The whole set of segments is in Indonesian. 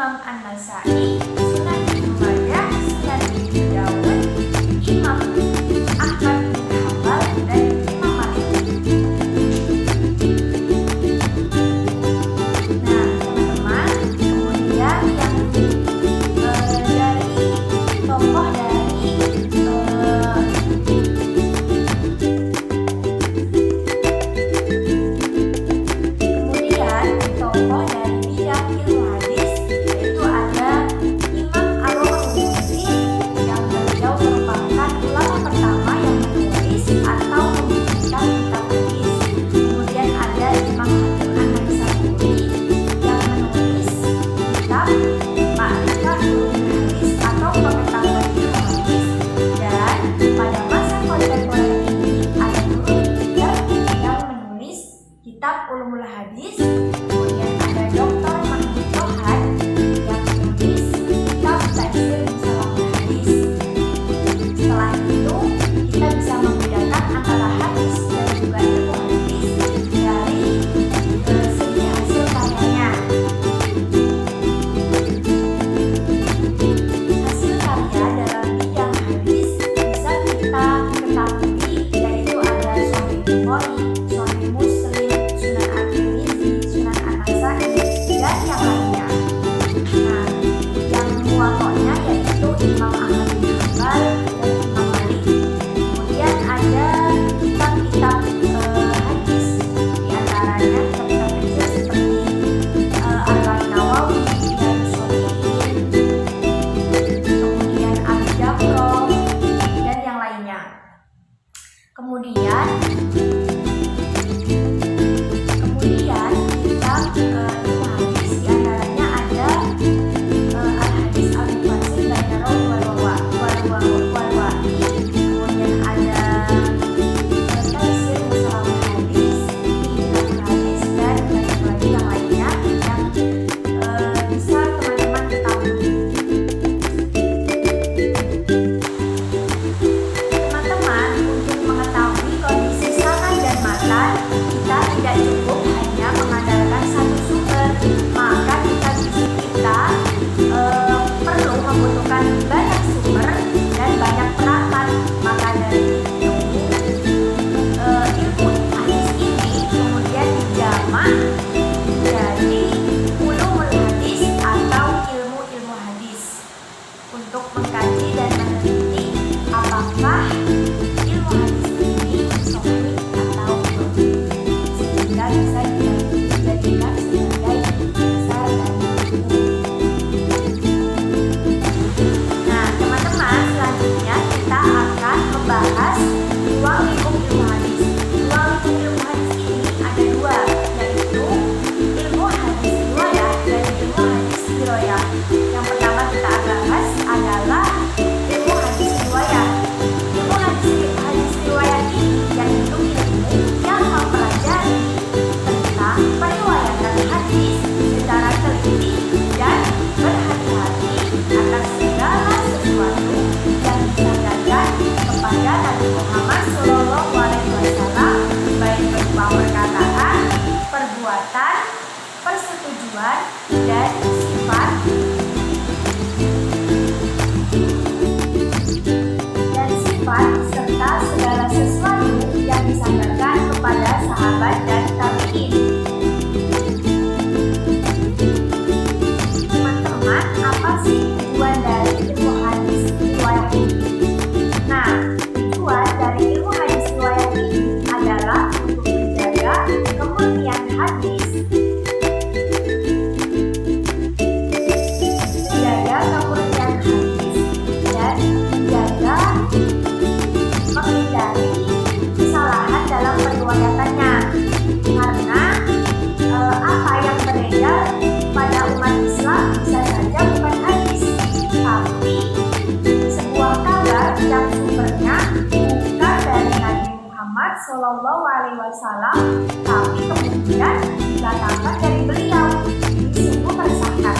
Imam An-Nasa'i, Sunan Ibnu Majah, Sunan Ibnu Dawud, Imam Ahmad bin Hanbal, dan Imam Malik. Nah, teman-teman, kemudian yang dari tokoh dari bidang ilmu hadis, yaitu ada Imam Al-Bukhari, yang beliau merupakan ulama pertama yang menulis atau membukukan kitab hadis. Kemudian ada Imam Hakim An-Naisaburi yang menulis kitab Ma'rifat Ulumul Hadis atau pengetahuan ilmu hadis. Dan pada masa kontemporer ini ada Nurul Ikhtiar yang menulis kitab Ulumul Hadis. Kemudian ada Dr. Mahmud Tohan yang menulis kitab Taisir Mustalahul Hadis. Setelah itu kita bisa membedakan antara hadis dan juga ilmu hadis dari segi hasil karyanya. Hasil karya dalam bidang hadis bisa kita ketahui, yaitu ada Sahih Bukhari, Sahih Muslim, Sunan At-Tirmidzi, Sunan An-Nasa'i, dan yang lainnya. Nah, yang muwatta'nya yaitu Imam Ahmad bin Hanbal dan Imam Malik. Kemudian ada kitab-kitab hadis, di antaranya kitab-kitab kecil seperti Arba'in Nawawi, Riyadhus Shalihin, kemudian Al-Jabr, dan yang lainnya. Kemudian kitab ilmu hadis, di antaranya ada Al-Hadis Al-Mufassir Baina Rawi wal Wa'i, kemudian ada Taisir Mustalahul Hadis, Ihdilaful Hadis, dan banyak lagi yang lainnya yang bisa teman-teman ketahui. Teman-teman, untuk mengetahui kondisi sanad dan matan, kita tidak cukup hanya mengandalkan satu sumber, maka kita perlu membutuhkan banyak sumber dan banyak perangkat. Maka dari itu ilmu hadis ini kemudian dijamak menjadi ulumul hadis atau ilmu-ilmu hadis untuk mengkaji dan meneliti apakah ilmu hadis ini sahih atau dhaif, sehingga bisa dijadikan sebagai dasar dan hukum. Nah, teman-teman, selanjutnya kita akan membahas dua lingkup ilmu hadis. Dua lingkup ilmu hadis ini ada dua, yaitu ilmu hadis riwayah dan ilmu hadis dirayah. Yang pertama kita bahas adalah ilmu hadis riwayah. Ilmu hadis riwayah ini yaitu ilmu yang mempelajari tentang periwayatan hadis secara teliti dan berhati-hati atas segala sesuatu yang disandarkan kepada Nabi Muhammad SAW, baik berupa perkataan, perbuatan, persetujuan, dan sifat serta segala sesuatu yang disandarkan kepada sahabat dan tabi'in. Teman-teman, apa sih tujuan dari ilmu hadis riwayah ini? Nah, tujuan dari ilmu hadis riwayah ini adalah untuk menjaga kemurnian hadis, dan menjaga menghindari kesalahan dalam periwayatannya. Karena apa yang beredar pada umat Islam bisa saja bukan hadis, tapi sebuah kabar yang sumbernya bukan dari Nabi Muhammad SAW, tapi kemudian dikatakan dari beliau. Ini sungguh meresahkan.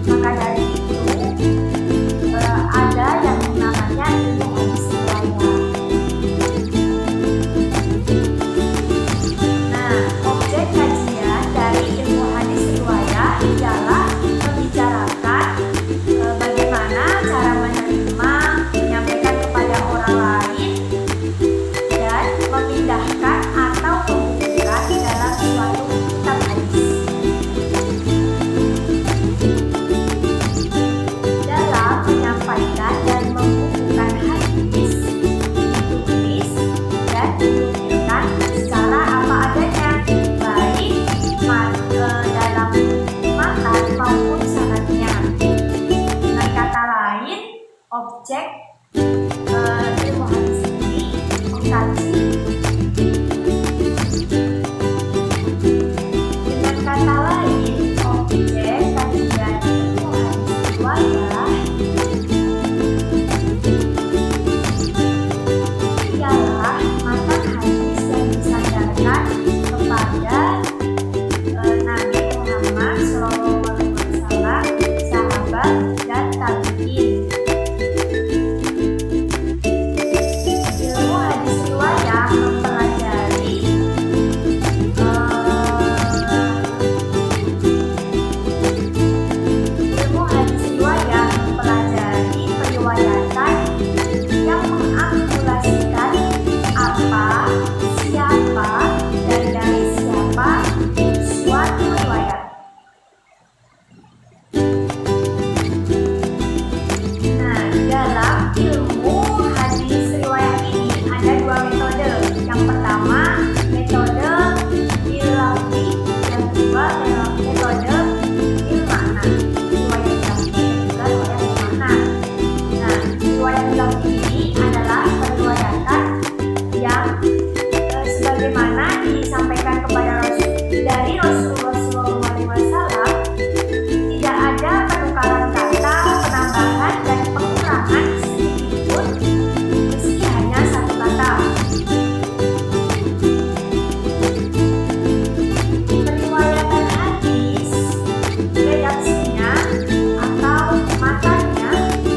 Maka dari itu ada yang namanya ilmu hadis riwayah. Nah, objek kajian dari ilmu hadis riwayah ialah Ilmu hadis ini mengkaji dengan kata lain objek kajian ilmu hadis riwayah ialah matan hadis yang disandarkan kepada Nabi Muhammad SAW, sahabat dan tabi'in. Ilmu hadis riwayah mempelajari periwayatan yang mengakumulasikan apa, siapa, dan dari siapa suatu riwayat. Nah, dalam ilmu hadis riwayat ini ada dua metode. Yang pertama, metode bil-lafzi, yang kedua metode bil-makna. Riwayat lafzi dan juga riwayat bil-makna. Nah, riwayat bil-lafzi ini adalah periwayatan yang sebagaimana disampaikan kepada dari Rasulullah SAW, tidak ada penukaran kata, penambahan dan pengurangan sedikitpun, meski hanya satu kata. Periwayatan hadis, redaksinya atau matanya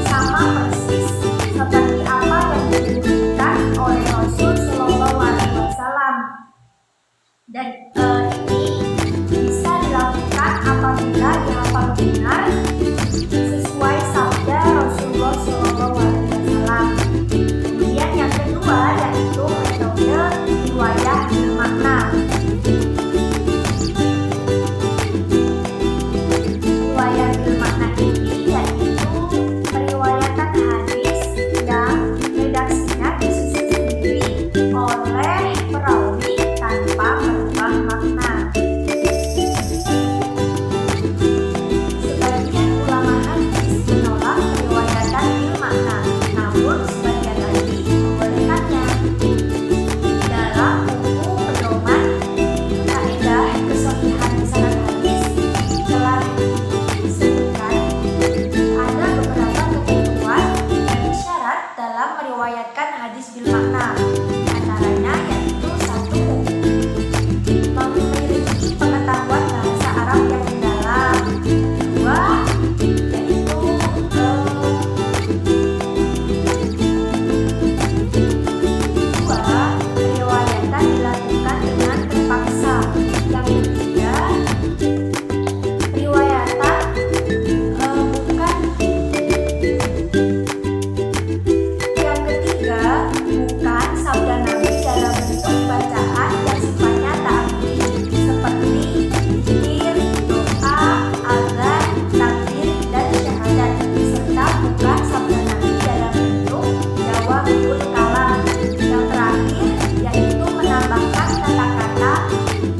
sama persis seperti apa yang dilakukan oleh Rasul SAW. Dan ini bisa dilakukan apabila dihafal benar sesuai sabda Rasulullah SAW. Kemudian yang kedua yaitu metode riwayah bil-makna. Riwayah bil-makna ini yaitu periwayatan hadis yang redaksinya disusun sendiri oleh perawi tanpa merubah makna. Sebagian ulama hadis menolak periwayatan bil-makna, namun sebagian lagi membolehkannya. Dalam buku pedoman kaidah kesohihan sanad hadis telah disebutkan ada beberapa ketentuan dan syarat dalam meriwayatkan hadis bil-makna. Antaranya yaitu 1. Memiliki pengetahuan bahasa Arab yang mendalam. 2. Yaitu periwayatan dilakukan dengan terpaksa. Yang ketiga, periwayatan bukan sabda Nabi dalam bentuk bacaan yang sifatnya ta'abudi, seperti zikir, doa, azan, takbir, dan syahadat, serta bukan sabda Nabi dalam bentuk jawabul kalam. Yang terakhir yaitu menambahkan kata-kata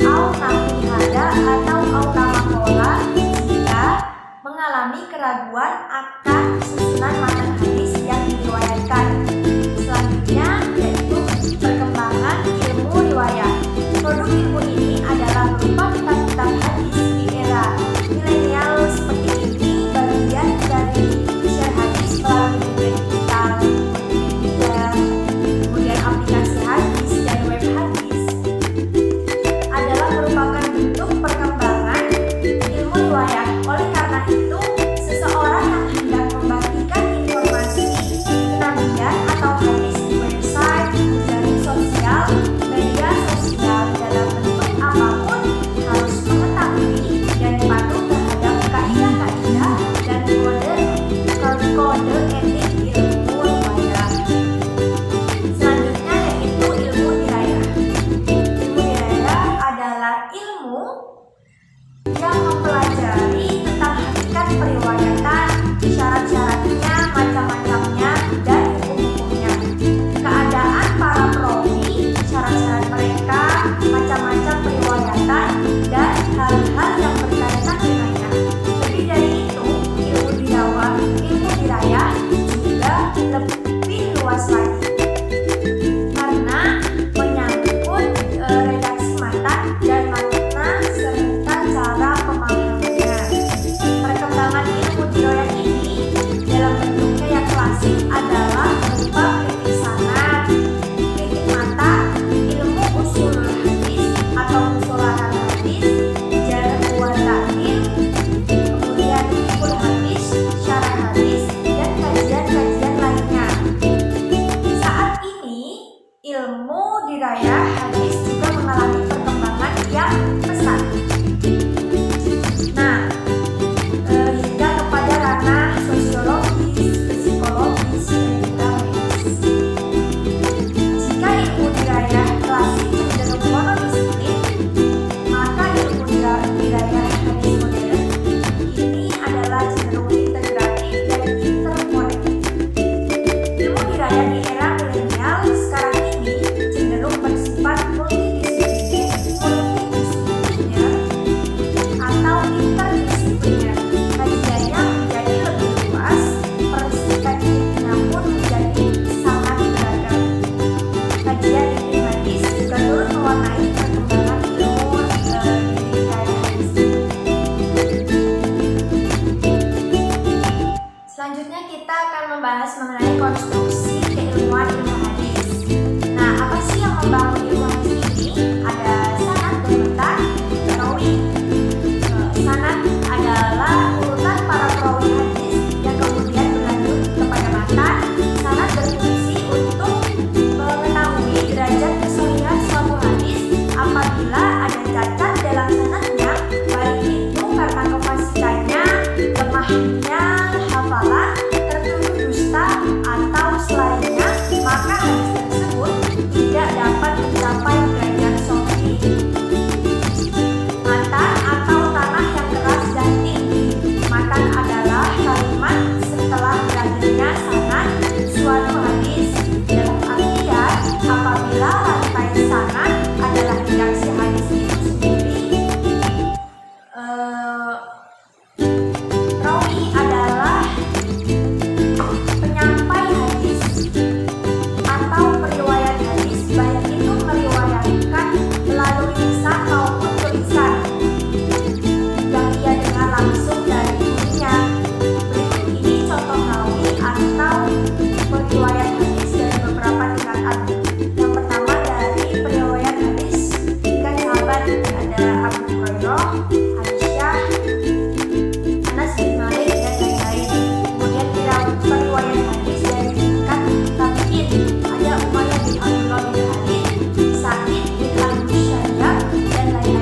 au nabi hada atau au kamakola jika mengalami keraguan akan susunan matan hadis yang diriwayatkan. Selanjutnya yaitu perkembangan ilmu riwayat. Produk ilmu ini adalah berupa kitab-kitab hadis di era milenial seperti ini, bagian dari share hadis melalui media digital, multimedia, kemudian aplikasi hadis dan web hadis, adalah merupakan bentuk perkembangan ilmu riwayat. Oleh karena itu, seseorang yang hendak membagikan informasi membahas mengenai konstruksi keilmuan ilmu hadis. Nah, apa sih yang membangun ilmu hadis ini? Ada sanad dan matan, perawi. Sanad adalah urutan para perawi hadis yang kemudian berlanjut kepada matan. Sanad berfungsi untuk mengetahui derajat kesohihan suatu hadis apabila ada cacat dalam sanadnya, baik itu karena kefasikannya, lemahnya hafalan, tertuduh dusta, atau selainnya, maka hadis tersebut tidak dapat mencapai derajat sahih. Matan atau tanah yang keras dan tinggi. Matan adalah kalimat setelah berakhirnya sanad suatu hadis, dalam artian apabila rantai sanad adalah redaksi hadis itu sendiri. Rawi adalah penyampai hadis atau periwayat hadis, baik itu meriwayatkan melalui lisan maupun tulisan yang ia dengar langsung dari gurunya. Berikut ini contoh rawi atau periwayat hadis dari beberapa tingkatan. Yang pertama dari periwayat hadis tingkat sahabat, ada Abu Hurairah, Aisyah, Anas bin Malik, dan lain-lain. Kemudian periwayat hadis dari tingkat tabi'in, ada Umayyah bin Abdullah bin Khalid, Sa'id bin Al-Musayyab, dan lain-lain.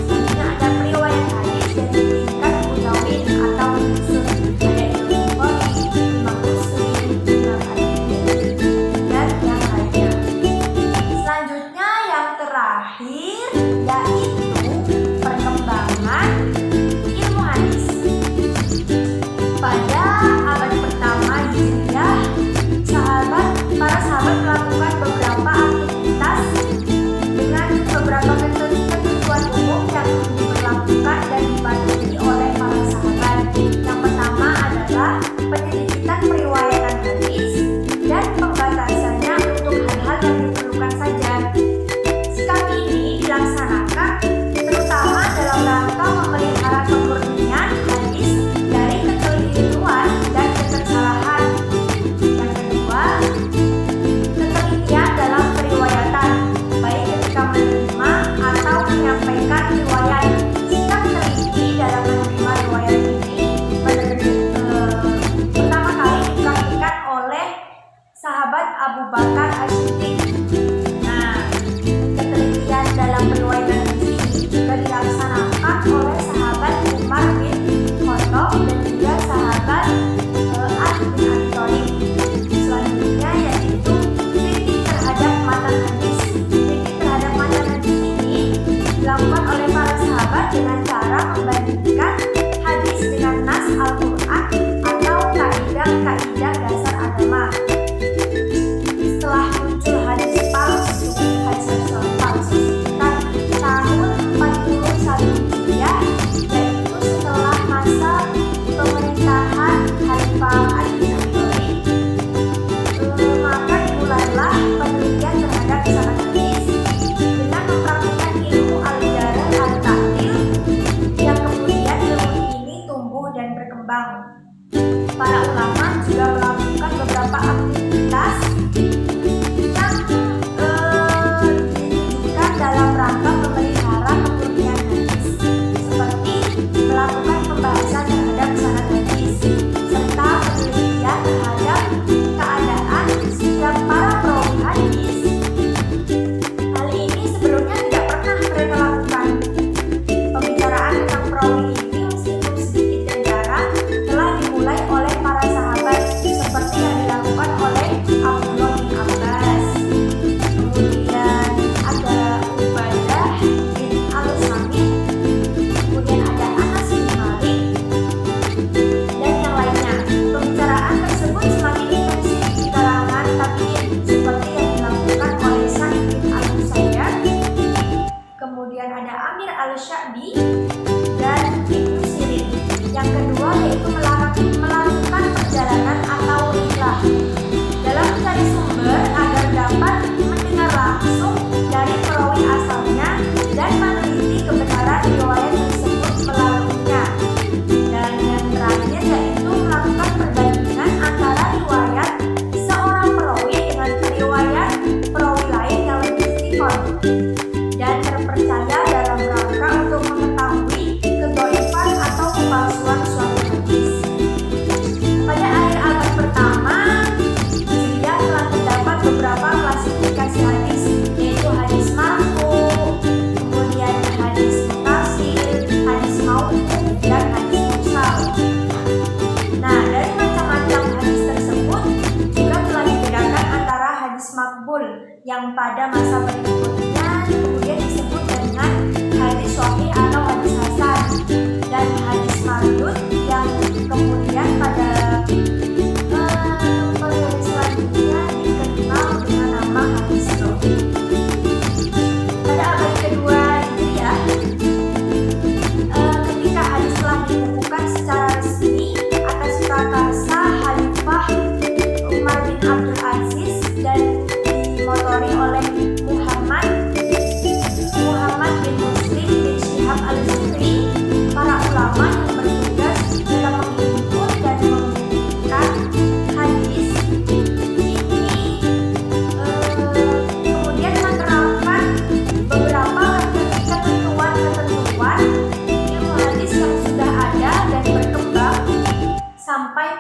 Selanjutnya ada periwayat hadis dari tingkat mutawin atau usul, ada Imam Bukhari, Imam Muslim, Imam At-Tirmidzi, dan yang lainnya. Selanjutnya yang terakhir yaitu perkembangan ilmu hadis. Pada abad pertama Hijriah, para sahabat melakukan beberapa aktivitas dengan beberapa ketentuan umum yang diberlakukan dan dipatuhi oleh para sahabat. Yang pertama adalah penyelidikan periwayatan hadis dan pembatasannya untuk hal-hal yang diperlukan saja. Sikap ini dilaksanakan terutama dalam rangka memelihara kemurnian hadis dari kekeliruan dan kesalahan. Yang kedua, ketelitian dalam periwayatan, baik ketika menerima atau menyampaikan riwayat. Sikap teliti dalam menerima riwayat ini pertama kali dipraktikkan oleh sahabat Abu Bakar As-Siddiq. Nah, ketelitian dalam periwayatan ini juga dilaksanakan oleh sahabat Umar bin Khattab dan juga sahabat Ali bin Abi Thalib. Selanjutnya yaitu kritik terhadap matan hadis. Kritik terhadap matan hadis ini dilakukan oleh para sahabat dengan cara membandingkan hadis dengan nas Al-Quran atau kaidah-kaidah dasar agama. Setelah muncul hadis palsu sekitar tahun 41 Hijriah, yaitu setelah masa pemerintahan Khalifah Ali bin Abi Thalib, maka dimulailah penelitian terhadap sanad hadis dengan mempraktikkan ilmu al-jarh al-ta'dil, yang kemudian ilmu ini tumbuh dan berkembang. Para ulama juga melakukan beberapa aktivitas yang ditujukan dalam rangka memelihara kemurnian hadis, seperti melakukan pembahasan terhadap sanad hadis serta penelitian terhadap keadaan setiap para perawi hadis. Hal ini sebelumnya tidak pernah mereka lakukan. Pembicaraan tentang perawi ini meskipun sedikit dan jarang telah dimulai oleh para sahabat, seperti yang dilakukan oleh Abdullah bin Abbas. Kemudian ada Ubadah bin Al-Samit, kemudian ada Anas bin Malik,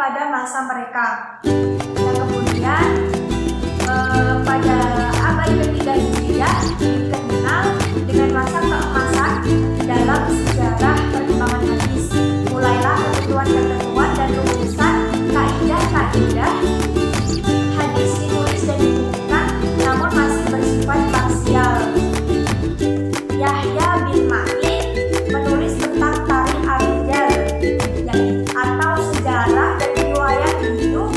pada masa mereka. Dan kemudian pada abad ketiga Hijriah dikenal dengan masa keemasan dalam sejarah perkembangan hadis. Mulailah ketentuan-ketentuan dan rumusan kaidah-kaidah hadis ditulis dan dibukukan, namun masih bersifat parsial. Yahya bin Ma'in menulis tentang Tarikh Ar-Rijal atau sejarah dan riwayat hidup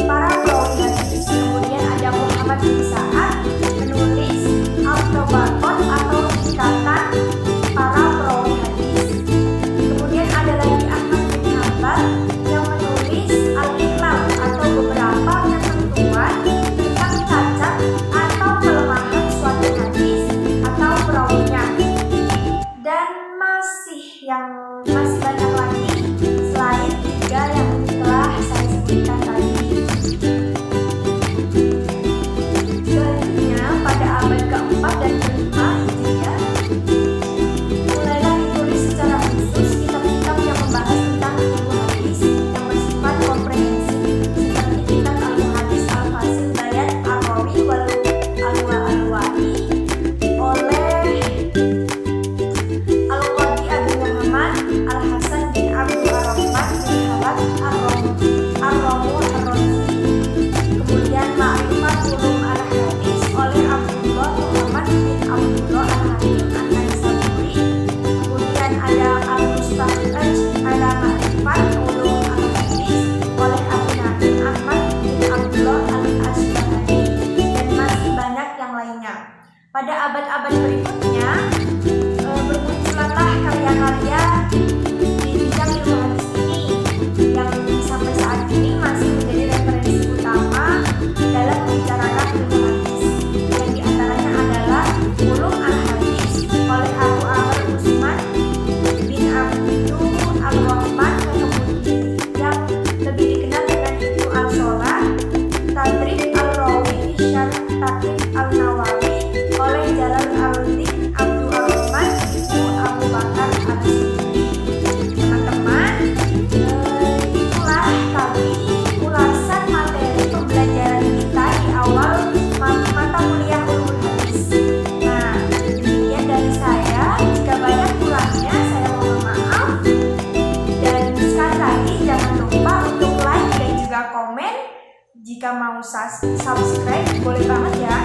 para perawi hadis. Kemudian ada Muhammad bin Sa'ad menulis Al-Tabaqat atau tingkatan para perawi hadis. Kemudian ada lagi Ahmad bin Hanbal yang menulis Al-Iqlam atau beberapa ketentuan tentang cacat atau kelemahan suatu hadis atau perawinya. Dan masih banyak lagi selain tiga yang telah saya sebutkan tadi. Selanjutnya pada abad keempat dan kelima Hijriah mulailah ditulis secara khusus kitab-kitab yang membahas tentang ilmu hadis yang bersifat komprehensif, seperti kitab Al-Muhaddits Al-Fasil Bayat Ar-Rawi wal Al-Wa'i oleh Al-Qadhi Abu Muhammad Al-Hasan bin Abdul Rahman bin Halad Ar-Ramu Ar-Razi. Kemudian Ma'rifat Ulum Al-Hadis oleh Abdullah Muhammad bin Abdullah Al-Hakim An-Naisaburi. Kemudian ada Al-Mustakhraj ala Ma'rifat Ulum Al-Hadis oleh Abu Naim Ahmad bin Abdullah Al-Asbahani, dan masih banyak yang lainnya. Pada abad-abad berikutnya bermunculanlah karya-karya di bidang ilmu hadis ini yang sampai saat ini masih menjadi referensi utama dalam membicarakan ilmu hadis. Yang diantaranya adalah Ulum Al-Hadis oleh Abu Amr Usman bin Abdul Ar-Rahman, yang lebih dikenal dengan Ibnu Al-Solah, Tadrib Al-Rawi fi Syarh Taqrib Al-Nawawi oleh Jalaluddin Abdul Rahman Ibnu Abu Bakar Al-Suyuti. Teman-teman, itulah tadi ulasan materi pembelajaran kita di awal mata kuliah ulumul hadis. Nah, demikian dari saya. Jika banyak kurangnya, saya mohon maaf. Dan sekali lagi jangan lupa untuk like dan juga komen. Jika mau subscribe, boleh banget ya.